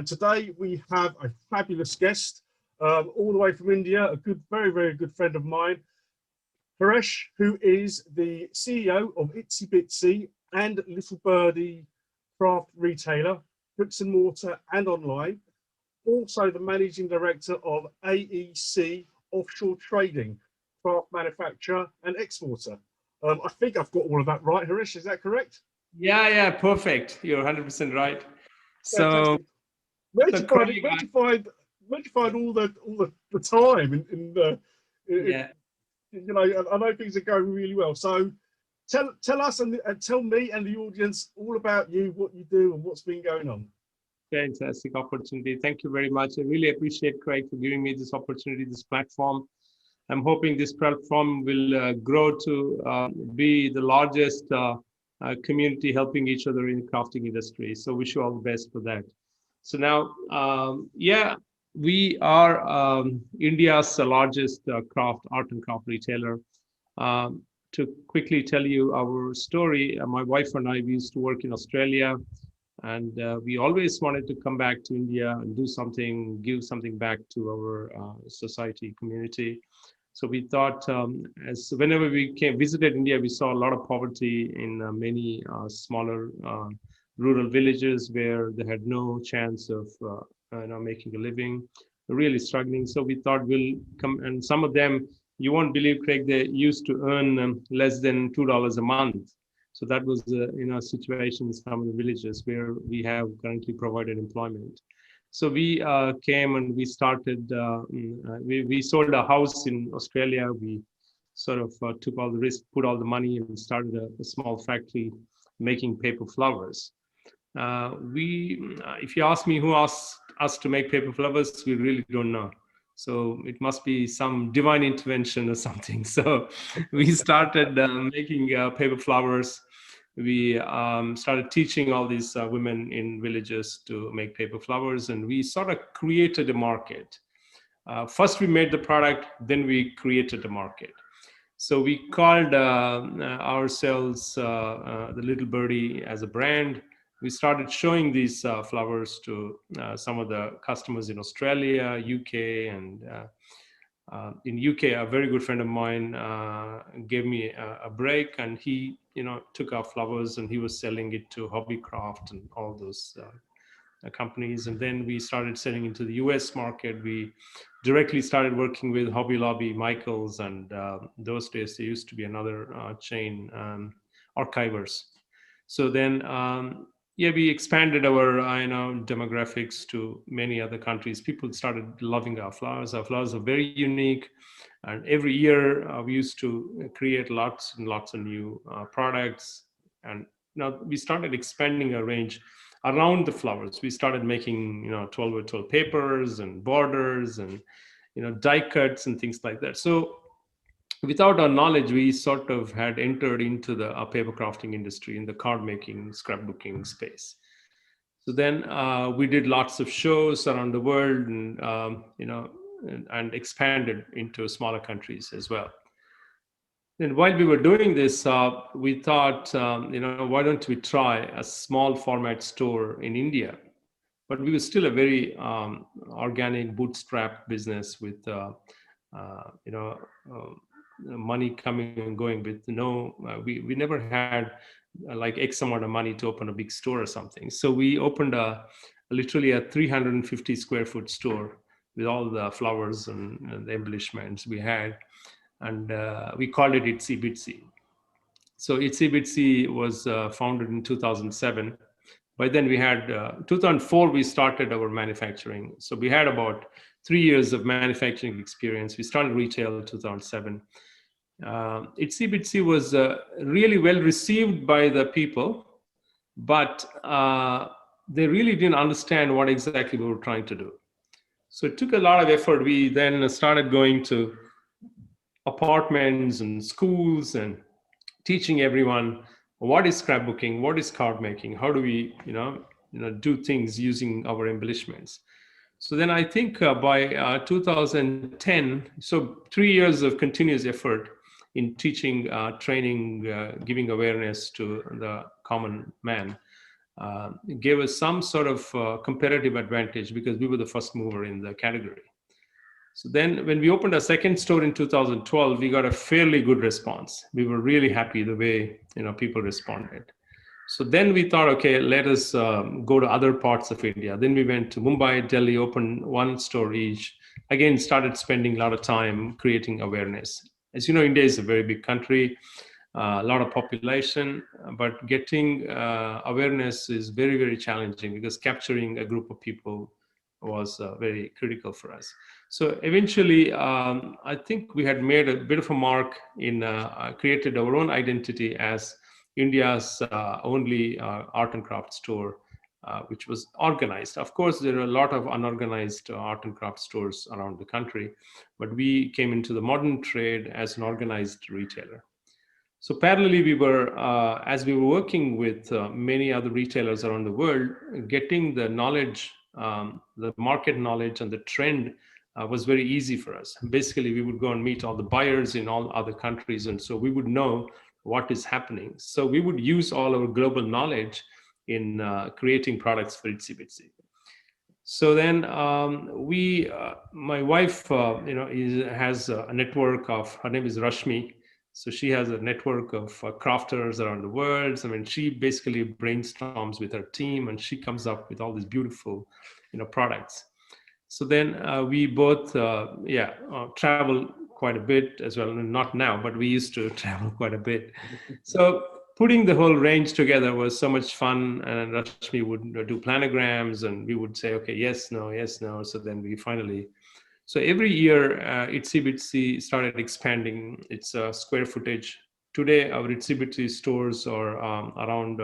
And today we have a fabulous guest, all the way from India, a good, very, very good friend of mine, Harish, who is the CEO of Itsy Bitsy and Little Birdie craft retailer, bricks and mortar and online. Also the managing director of AEC Offshore Trading, craft manufacturer and exporter. I think I've got all of that right, Harish, is that correct? Yeah, perfect. You're 100% right. So, where'd you find all the time yeah. you know, I know things are going really well. So tell us and tell me and the audience all about you, what you do and what's been going on. Fantastic opportunity. Thank you very much. I really appreciate Craig for giving me this opportunity, this platform. I'm hoping this platform will grow to be the largest community helping each other in the crafting industry. So wish you all the best for that. So now, we are India's largest art and craft retailer. To quickly tell you our story, my wife and I, we used to work in Australia, and we always wanted to come back to India and do something, give something back to our society, community. So we thought, as whenever we visited India, we saw a lot of poverty in many smaller rural villages where they had no chance of making a living, really struggling. So we thought we'll come, and some of them, you won't believe, Craig, they used to earn less than $2 a month. So that was a situation in some of the villages where we have currently provided employment. So we came and we started, we sold a house in Australia. We sort of took all the risk, put all the money, and started a small factory making paper flowers. If you ask me who asked us to make paper flowers, we really don't know. So it must be some divine intervention or something. So we started making paper flowers. We started teaching all these women in villages to make paper flowers, and we sort of created a market. First we made the product, then we created a market. So we called ourselves the Little Birdie as a brand. We started showing these flowers to some of the customers in Australia, UK, and in UK, a very good friend of mine gave me a break, and he, took our flowers and he was selling it to Hobbycraft and all those companies. And then we started selling into the US market. We directly started working with Hobby Lobby, Michaels, and those days there used to be another chain, Archivers. So then, we expanded our demographics to many other countries. People started loving our flowers. Our flowers are very unique. And every year we used to create lots and lots of new products. And now we started expanding our range around the flowers. We started making 12 by 12 papers and borders and die cuts and things like that. So without our knowledge, we sort of had entered into the paper crafting industry in the card making, scrapbooking space. So then we did lots of shows around the world, and expanded into smaller countries as well. And while we were doing this, we thought, why don't we try a small format store in India? But we were still a very organic, bootstrap business with, money coming and going with we never had like X amount of money to open a big store or something. So we opened literally a 350 square foot store with all the flowers and the embellishments we had. And we called it Itsy Bitsy. So Itsy Bitsy was founded in 2007. By then we had, 2004, we started our manufacturing. So we had about 3 years of manufacturing experience. We started retail in 2007. Itsy Bitsy was really well received by the people, but they really didn't understand what exactly we were trying to do. So it took a lot of effort. We then started going to apartments and schools and teaching everyone what is scrapbooking, what is card making, how do we do things using our embellishments. So then I think by 2010, so 3 years of continuous effort in teaching, training, giving awareness to the common man. gave us some sort of comparative advantage because we were the first mover in the category. So then when we opened a second store in 2012, we got a fairly good response. We were really happy the way people responded. So then we thought, okay, let us go to other parts of India. Then we went to Mumbai, Delhi, opened one store each. Again, started spending a lot of time creating awareness. As you know, India is a very big country, a lot of population, but getting awareness is very, very challenging because capturing a group of people was very critical for us. So eventually, I think we had made a bit of a mark in created our own identity as India's only art and craft store, which was organized. Of course, there are a lot of unorganized art and craft stores around the country, but we came into the modern trade as an organized retailer. So parallelly, we were, as we were working with many other retailers around the world, getting the knowledge, the market knowledge and the trend was very easy for us. Basically, we would go and meet all the buyers in all other countries. And so we would know what is happening. So we would use all our global knowledge in creating products for Itsy Bitsy. So then my wife, has a network of, her name is Rashmi. So she has a network of crafters around the world. I mean, she basically brainstorms with her team and she comes up with all these beautiful, products. So then we both, travel quite a bit as well. Not now, but we used to travel quite a bit. So putting the whole range together was so much fun. And Rashmi would do planograms and we would say, okay, yes, no, yes, no. So then we finally, so every year Itsy Bitsy started expanding its square footage. Today, our Itsy Bitsy stores are around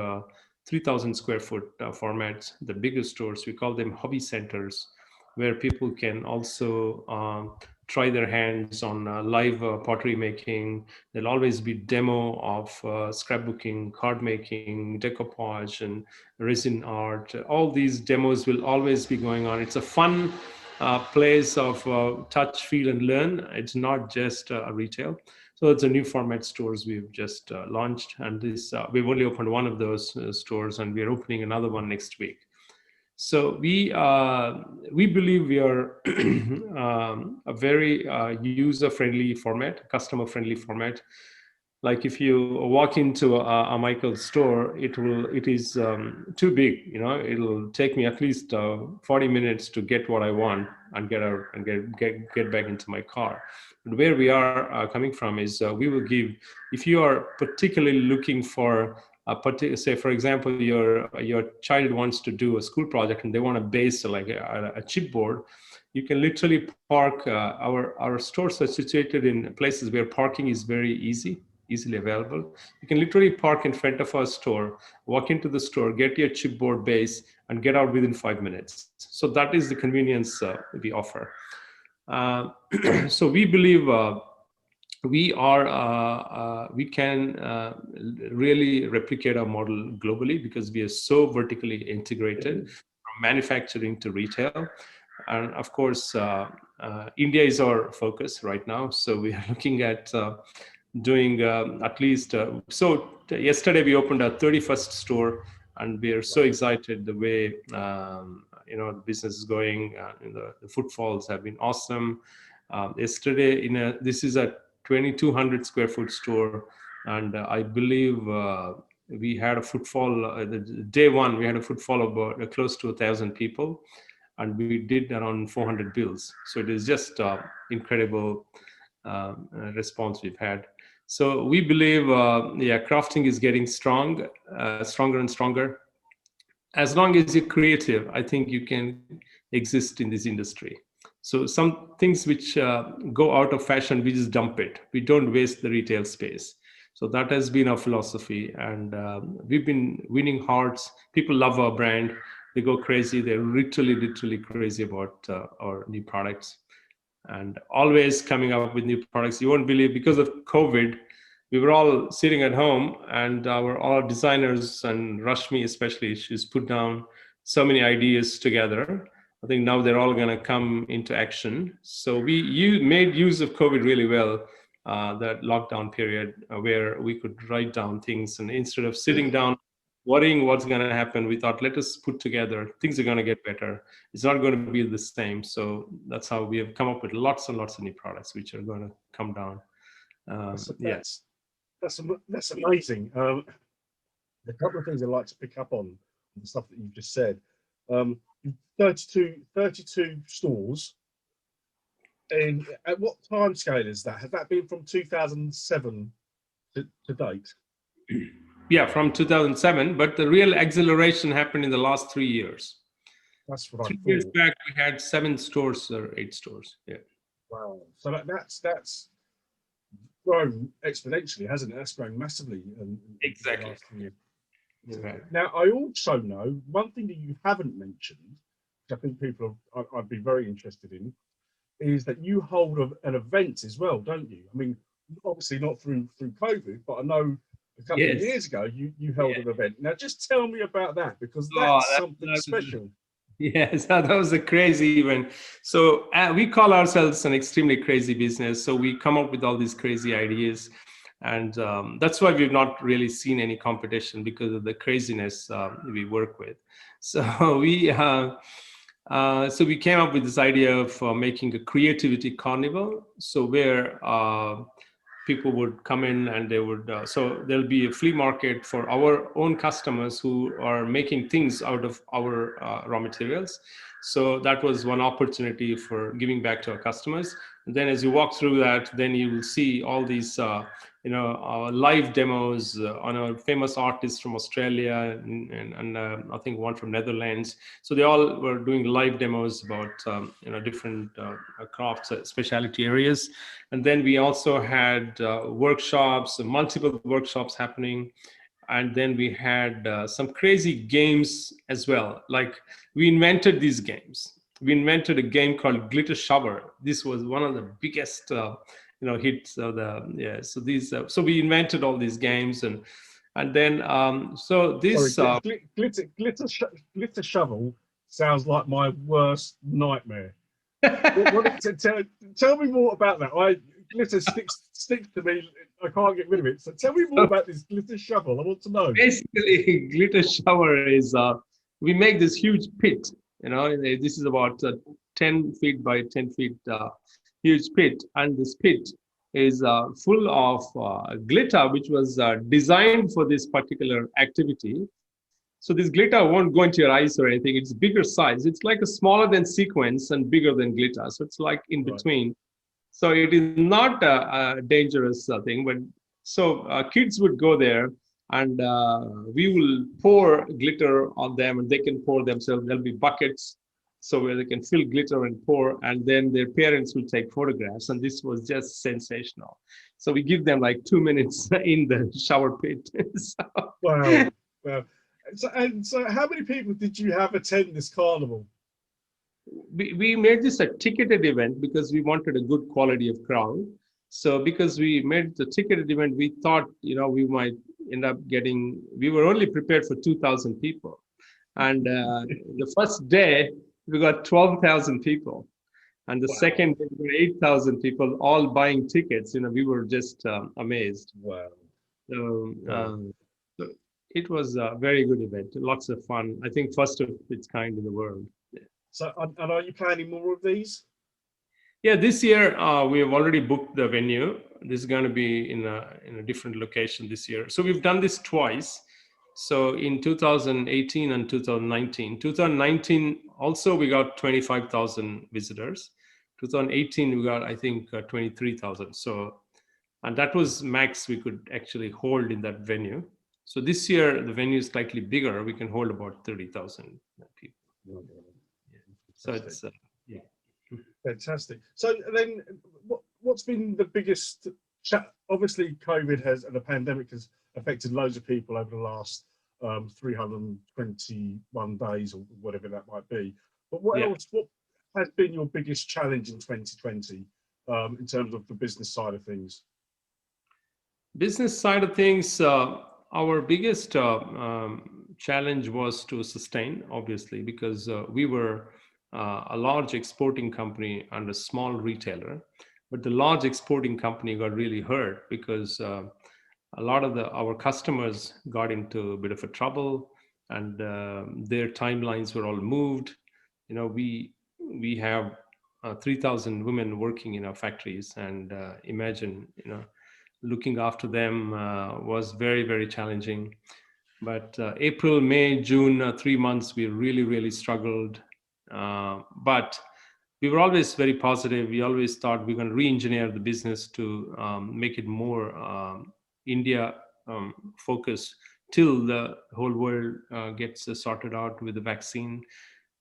3,000 square foot formats, the biggest stores. We call them hobby centers, where people can also try their hands on live pottery making. There'll always be demo of scrapbooking, card making, decoupage, and resin art. All these demos will always be going on. It's a fun place of touch, feel, and learn. It's not just a retail. So it's a new format stores we've just launched, and this we've only opened one of those stores, and we're opening another one next week. So we believe we are a very user-friendly format, customer-friendly format. Like if you walk into a Michael's store, it is too big. It'll take me at least 40 minutes to get what I want and get out and get back into my car. But where we are coming from is we will give, if you are particularly looking for say, for example, your child wants to do a school project and they want a base like a chipboard, you can literally park. Our stores are situated in places where parking is very easily available. You can literally park in front of our store, walk into the store, get your chipboard base, and get out within 5 minutes. So that is the convenience we offer. So we believe we can really replicate our model globally because we are so vertically integrated from manufacturing to retail. And of course, India is our focus right now. So we are looking at doing at least, yesterday we opened our 31st store and we are so excited the way, the business is going. The footfalls have been awesome. Yesterday, this is a 2,200 square foot store. And I believe we had a footfall, day one, we had a footfall of about close to 1,000 people. And we did around 400 bills. So it is just incredible response we've had. So we believe, crafting is getting stronger and stronger. As long as you're creative, I think you can exist in this industry. So some things which go out of fashion, we just dump it. We don't waste the retail space. So that has been our philosophy. And we've been winning hearts. People love our brand. They go crazy. They're literally crazy about our new products. And always coming up with new products. You won't believe, because of COVID, we were all sitting at home and all our designers, and Rashmi especially, she's put down so many ideas together. I think now they're all going to come into action. So we made use of COVID really well, that lockdown period where we could write down things, and instead of sitting down worrying what's going to happen, we thought, let us put together, things are going to get better. It's not going to be the same. So that's how we have come up with lots and lots of new products, which are going to come down. That's Yeah. that's amazing. A couple of things I'd like to pick up on the stuff that you've just said. 32 stores. And at what time scale is that? Has that been from 2007 to date? Yeah, from 2007, but the real acceleration happened in the last 3 years. That's what I 3 years thought. back, we had 7 stores or 8 stores. Yeah. Wow. So that's grown exponentially, hasn't it? That's grown massively in Exactly. the last 3 years. Right. Now, I also know one thing that you haven't mentioned, which I think people I'd be very interested in, is that you hold an event as well, don't you? I mean, obviously not through COVID, but I know a couple of Yes. years ago you held an event. Now, just tell me about that, because Oh, that's something that's special. Yes, that was a crazy event. So we call ourselves an extremely crazy business. So we come up with all these crazy ideas. And that's why we've not really seen any competition, because of the craziness we work with. So we came up with this idea of making a creativity carnival. So where people would come in and they would, so there'll be a flea market for our own customers who are making things out of our raw materials. So that was one opportunity for giving back to our customers. And then as you walk through that, then you will see all these, live demos on a famous artist from Australia and I think one from Netherlands. So they all were doing live demos about, different crafts, specialty areas. And then we also had workshops, multiple workshops happening. And then we had some crazy games as well. Like we invented these games. We invented a game called Glitter Shower. This was one of the biggest, hits of So these, so we invented all these games, and then so this. Sorry, glitter shovel sounds like my worst nightmare. Tell me more about that. Glitter sticks to me. I can't get rid of it. So tell me more about this glitter shovel. I want to know. Basically, glitter shower is we make this huge pit. This is about 10 feet by 10 feet huge pit, and this pit is full of glitter, which was designed for this particular activity. So this glitter won't go into your eyes or anything. It's bigger size. It's like a smaller than sequence and bigger than glitter. So it's like in between. So it is not a dangerous thing. But so kids would go there, and we will pour glitter on them, and they can pour themselves. There'll be buckets, so where they can fill glitter and pour, and then their parents will take photographs. And this was just sensational. So we give them like 2 minutes in the shower pit. Wow. So how many people did you have attend this carnival? We made this a ticketed event because we wanted a good quality of crowd. So because we made the ticketed event, we thought, we might end up getting, we were only prepared for 2,000 people. And the first day, we got 12,000 people. And the second day, we got 8,000 people all buying tickets. We were just amazed. Wow. So it was a very good event. Lots of fun. I think first of its kind in the world. So, and are you planning more of these? Yeah, this year we have already booked the venue. This is going to be in a different location this year. So we've done this twice. So in 2018 and 2019. 2019 also we got 25,000 visitors. 2018 we got, I think, 23,000. So, and that was max we could actually hold in that venue. So this year the venue is slightly bigger. We can hold about 30,000 people. So it's fantastic. So then, what's been the biggest? Obviously, COVID and the pandemic has affected loads of people over the last 321 days or whatever that might be. But what else? What has been your biggest challenge in 2020 in terms of the business side of things? Business side of things, our biggest challenge was to sustain, obviously, because we were a large exporting company and a small retailer. But the large exporting company got really hurt because a lot of our customers got into a bit of a trouble, and their timelines were all moved. We have 3,000 women working in our factories, and imagine, looking after them was very, very challenging. But April, May, June, 3 months, we really, really struggled. But we were always very positive. We always thought we're going to re-engineer the business to make it more India focused till the whole world gets sorted out with the vaccine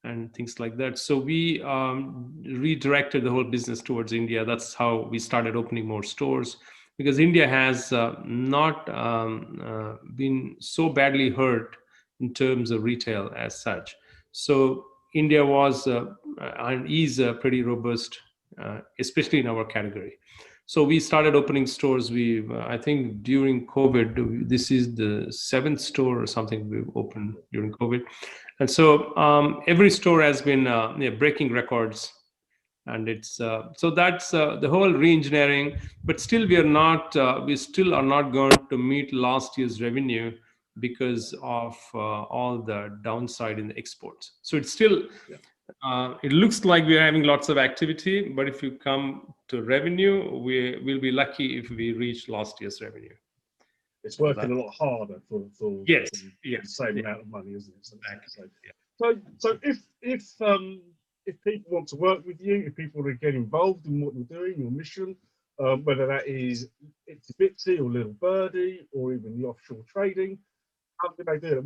and things like that. So we redirected the whole business towards India. That's how we started opening more stores, because India has not been so badly hurt in terms of retail as such. So India was and is pretty robust, especially in our category. So we started opening stores. I think during COVID, this is the 7th store or something we've opened during COVID. And so every store has been breaking records. And it's so that's the whole re-engineering. But still, we still are not going to meet last year's revenue because of all the downside in the exports. So it's still, it looks like we're having lots of activity, but if you come to revenue, we'll be lucky if we reach last year's revenue. It's working a lot harder for yes, the same amount of money, isn't it? Exactly. So if people want to work with you, if people want to get involved in what you're doing, your mission, whether that is Itsy Bitsy or Little Birdie or even the offshore trading, how can they do it?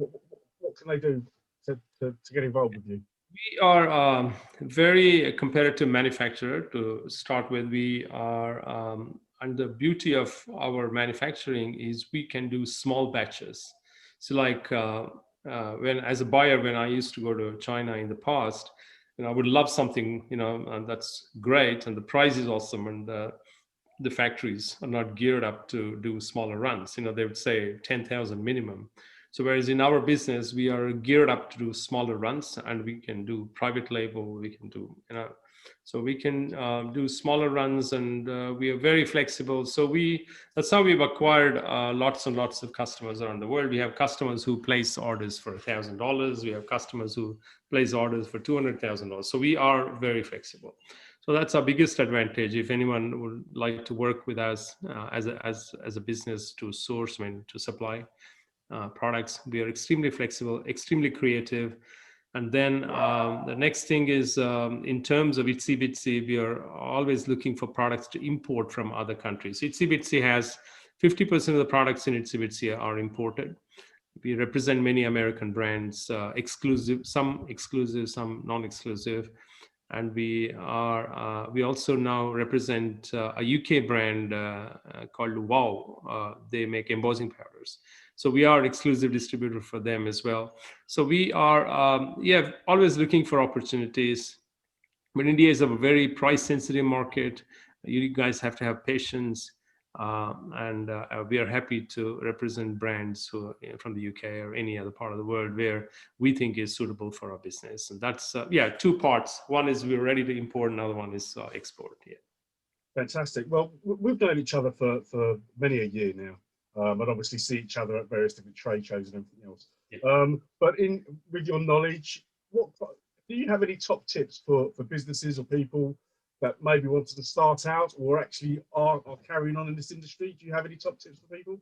What can they do to get involved with you? We are a very competitive manufacturer to start with. We are, and the beauty of our manufacturing is we can do small batches. So like when, as a buyer, when I used to go to China in the past, I would love something, and that's great, and the price is awesome, and the factories are not geared up to do smaller runs. They would say 10,000 minimum. So whereas in our business, we are geared up to do smaller runs, and we can do private label, we can do, so we can do smaller runs, and we are very flexible. So that's how we've acquired lots and lots of customers around the world. We have customers who place orders for $1,000. We have customers who place orders for $200,000. So we are very flexible. So that's our biggest advantage. If anyone would like to work with us as a business to source, to supply products, we are extremely flexible, extremely creative. And then the next thing is in terms of Itsy Bitsy, we are always looking for products to import from other countries. Itsy Bitsy has 50% of the products in Itsy Bitsy are imported. We represent many American brands, exclusive, some non-exclusive. And we also now represent a UK brand called Wow. They make embossing powders. So we are exclusive distributor for them as well. So we are, always looking for opportunities. But India is a very price-sensitive market. You guys have to have patience. And we are happy to represent brands who from the UK or any other part of the world where we think is suitable for our business. And that's, two parts. One is we're ready to import, another one is export. Yeah. Fantastic. Well, we've known each other for many a year now. And obviously see each other at various different trade shows and everything else. Yeah. But with your knowledge, do you have any top tips for businesses or people that maybe wanted to start out or actually are carrying on in this industry? Do you have any top tips for people?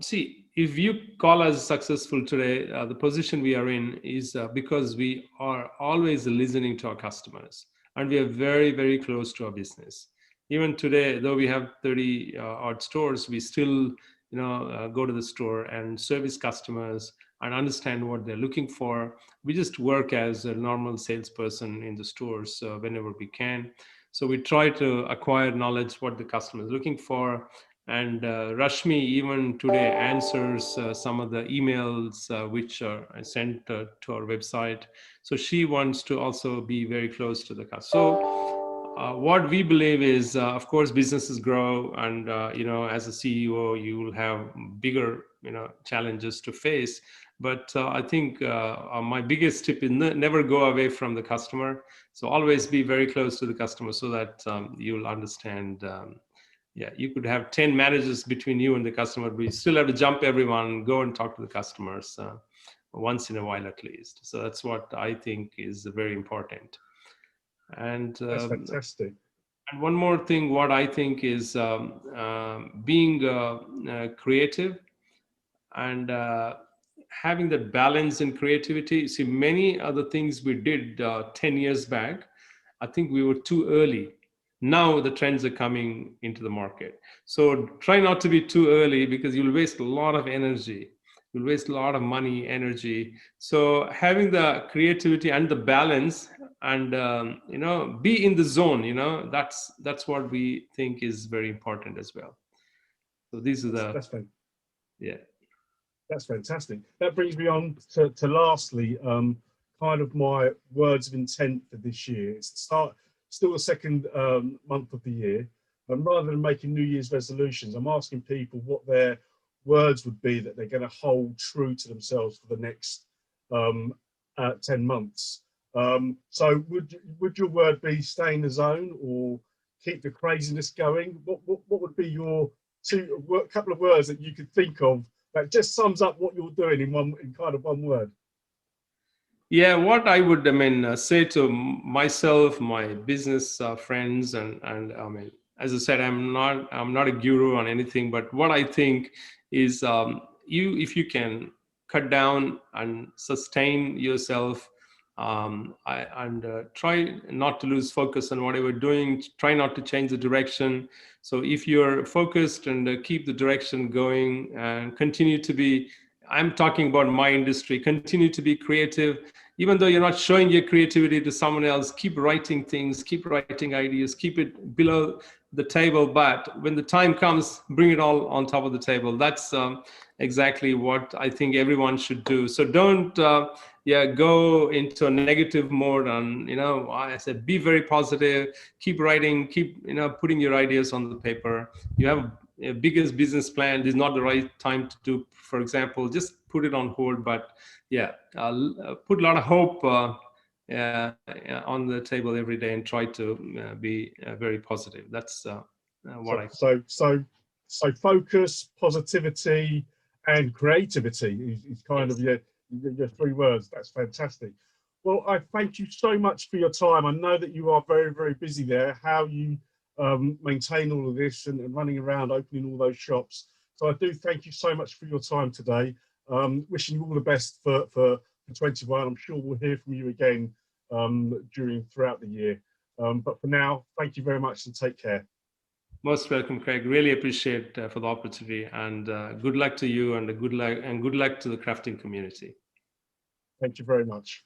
See, if you call us successful today, the position we are in is because we are always listening to our customers, and we are very, very close to our business. Even today, though we have 30 odd stores, we still, go to the store and service customers and understand what they're looking for. We just work as a normal salesperson in the stores whenever we can. So we try to acquire knowledge what the customer is looking for. And Rashmi even today answers some of the emails which are sent to our website. So she wants to also be very close to the customer. So what we believe is, of course, businesses grow, and as a CEO, you will have bigger, challenges to face. But I think my biggest tip is never go away from the customer. So always be very close to the customer so that you'll understand yeah, you could have 10 managers between you and the customer, but you still have to jump everyone, go and talk to the customers once in a while at least. So that's what I think is very important. And That's fantastic. and one more thing, what I think is being creative and having that balance in creativity. See, many other things we did 10 years back, I think we were too early. Now the trends are coming into the market. So try not to be too early, because you'll waste a lot of energy. You'll waste a lot of money, energy. So having the creativity and the balance, and be in the zone, that's what we think is very important as well. So these are the, yeah. That's fantastic. That brings me on to lastly, kind of my words of intent for this year. It's still the second month of the year. And rather than making New Year's resolutions, I'm asking people what their words would be that they're going to hold true to themselves for the next 10 months. So would your word be stay in the zone or keep the craziness going? What would be your couple of words that you could think of that just sums up what you're doing in kind of one word? Yeah, what I would, say to myself, my business friends, and as I said, I'm not a guru on anything, but what I think is, if you can cut down and sustain yourself, and try not to lose focus on whatever you're doing, try not to change the direction. So if you're focused and keep the direction going and continue to be, I'm talking about my industry, continue to be creative. Even though you're not showing your creativity to someone else, keep writing things, keep writing ideas, keep it below the table. But when the time comes, bring it all on top of the table. That's exactly what I think everyone should do. So don't go into a negative mode. And I said, be very positive, keep writing, keep putting your ideas on the paper. You have a biggest business plan. This is not the right time to do, for example, just put it on hold. But put a lot of hope on the table every day, and try to be very positive. That's what So focus, positivity, and creativity is kind of your 3 words. That's fantastic. Well, I thank you so much for your time. I know that you are very, very busy there. How you maintain all of this and running around opening all those shops. So I do thank you so much for your time today. Wishing you all the best for 21. I'm sure we'll hear from you again throughout the year. But for now, thank you very much and take care. Most welcome, Craig. Really appreciate for the opportunity, and good luck to you, and good luck to the crafting community. Thank you very much.